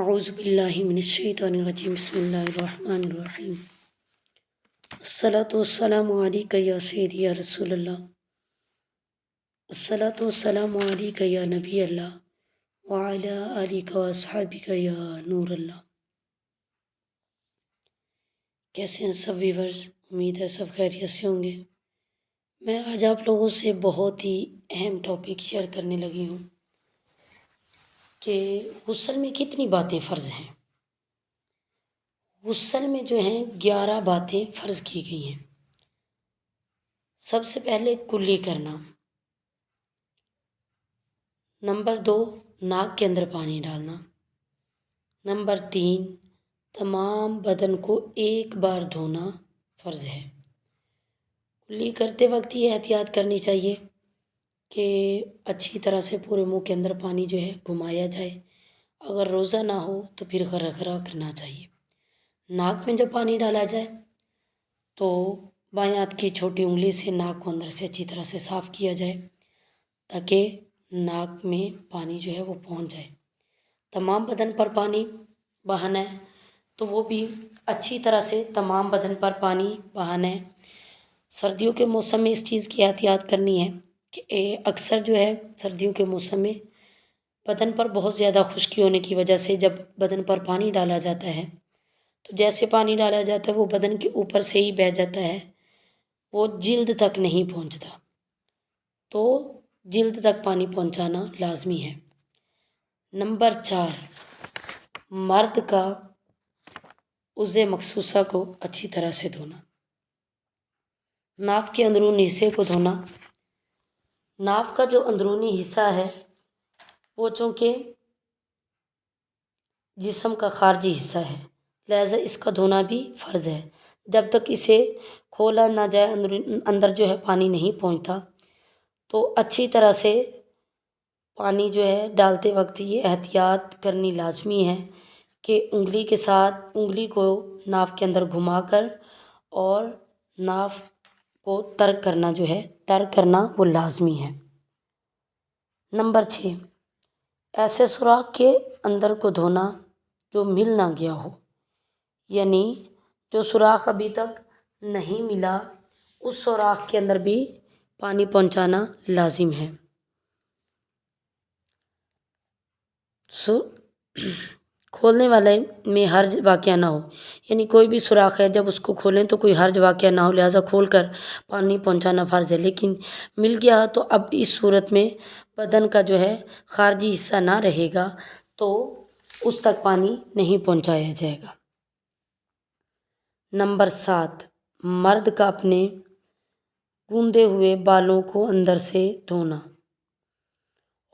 اعوذ باللہ من الشیطان الرجیم بسم اللہ الرحمن الرحیم الصلاۃ والسلام علیک یا سیدی یا رسول اللہ الصلاۃ والسلام علیک یا نبی اللہ وعلی آلک واصحابک یا نور اللہ۔ کیسے ہیں سب ویورز؟ امید ہے سب خیریت سے ہوں گے۔ میں آج آپ لوگوں سے بہت ہی اہم ٹاپک شیئر کرنے لگی ہوں کہ غسل میں کتنی باتیں فرض ہیں۔ غسل میں جو ہیں 11 باتیں فرض کی گئی ہیں۔ سب سے پہلے کلی کرنا، نمبر 2 ناک کے اندر پانی ڈالنا، نمبر 3 تمام بدن کو ایک بار دھونا فرض ہے۔ کلی کرتے وقت یہ احتیاط کرنی چاہیے کہ اچھی طرح سے پورے منہ کے اندر پانی جو ہے گھمایا جائے۔ اگر روزہ نہ ہو تو پھر غرغرہ کرنا چاہیے۔ ناک میں جب پانی ڈالا جائے تو بائیں ہاتھ کی چھوٹی انگلی سے ناک کو اندر سے اچھی طرح سے صاف کیا جائے تاکہ ناک میں پانی جو ہے وہ پہنچ جائے۔ تمام بدن پر پانی بہانا ہے تو وہ بھی اچھی طرح سے تمام بدن پر پانی بہانا ہے۔ سردیوں کے موسم میں اس چیز کی احتیاط کرنی ہے کہ اکثر جو ہے سردیوں کے موسم میں بدن پر بہت زیادہ خشکی ہونے کی وجہ سے جب بدن پر پانی ڈالا جاتا ہے تو جیسے پانی ڈالا جاتا ہے وہ بدن کے اوپر سے ہی بہہ جاتا ہے، وہ جلد تک نہیں پہنچتا، تو جلد تک پانی پہنچانا لازمی ہے۔ نمبر 4 مرد کا عضو مخصوصہ کو اچھی طرح سے دھونا، ناف کے اندرونی حصے کو دھونا۔ ناف کا جو اندرونی حصہ ہے وہ چونکہ جسم کا خارجی حصہ ہے، لہذا اس کا دھونا بھی فرض ہے۔ جب تک اسے کھولا نہ جائے، اندر جو ہے پانی نہیں پہنچتا، تو اچھی طرح سے پانی جو ہے ڈالتے وقت یہ احتیاط کرنی لازمی ہے کہ انگلی کے ساتھ انگلی کو ناف کے اندر گھما کر اور ناف کو تر کرنا وہ لازمی ہے۔ نمبر 6 ایسے سوراخ کے اندر کو دھونا جو مل نہ گیا ہو، یعنی جو سوراخ ابھی تک نہیں ملا اس سوراخ کے اندر بھی پانی پہنچانا لازم ہے۔ کھولنے والے میں حرج واقع نہ ہو، یعنی کوئی بھی سوراخ ہے جب اس کو کھولیں تو کوئی حرج واقع نہ ہو، لہٰذا کھول کر پانی پہنچانا فرض ہے۔ لیکن مل گیا تو اب اس صورت میں بدن کا جو ہے خارجی حصہ نہ رہے گا تو اس تک پانی نہیں پہنچایا جائے گا۔ نمبر 7 مرد کا اپنے گوندے ہوئے بالوں کو اندر سے دھونا،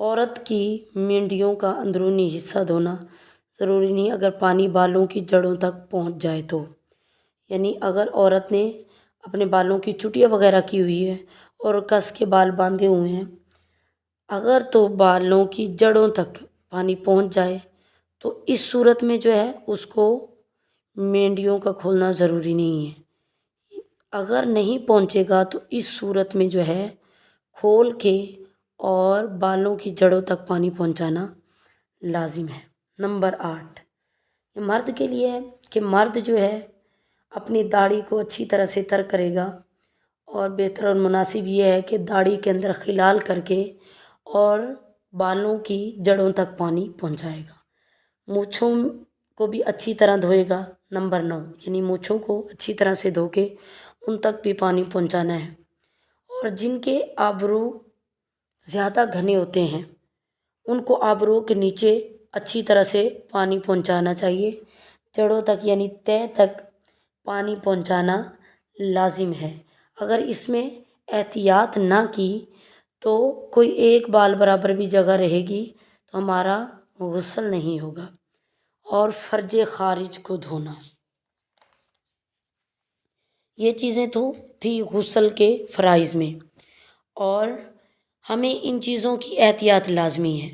عورت کی مینڈیوں کا اندرونی حصہ دھونا ضروری نہیں اگر پانی بالوں کی جڑوں تک پہنچ جائے تو، یعنی اگر عورت نے اپنے بالوں کی چٹیاں وغیرہ کی ہوئی ہے اور کس کے بال باندھے ہوئے ہیں، اگر تو بالوں کی جڑوں تک پانی پہنچ جائے تو اس صورت میں جو ہے اس کو مینڈیوں کا کھولنا ضروری نہیں ہے۔ اگر نہیں پہنچے گا تو اس صورت میں جو ہے کھول کے اور بالوں کی جڑوں تک پانی پہنچانا لازم ہے۔ نمبر 8 یہ مرد کے لیے ہے کہ مرد جو ہے اپنی داڑھی کو اچھی طرح سے تر کرے گا، اور بہتر اور مناسب یہ ہے کہ داڑھی کے اندر خلال کر کے اور بالوں کی جڑوں تک پانی پہنچائے گا۔ مونچھوں کو بھی اچھی طرح دھوئے گا۔ نمبر 9 یعنی مونچھوں کو اچھی طرح سے دھو کے ان تک بھی پانی پہنچانا ہے، اور جن کے آبرو زیادہ گھنے ہوتے ہیں ان کو آبرو کے نیچے اچھی طرح سے پانی پہنچانا چاہیے، جڑوں تک یعنی تہہ تک پانی پہنچانا لازم ہے۔ اگر اس میں احتیاط نہ کی تو کوئی ایک بال برابر بھی جگہ رہے گی تو ہمارا غسل نہیں ہوگا۔ اور فرج خارج کو دھونا، یہ چیزیں تو تھی غسل کے فرائض میں، اور ہمیں ان چیزوں کی احتیاط لازمی ہے۔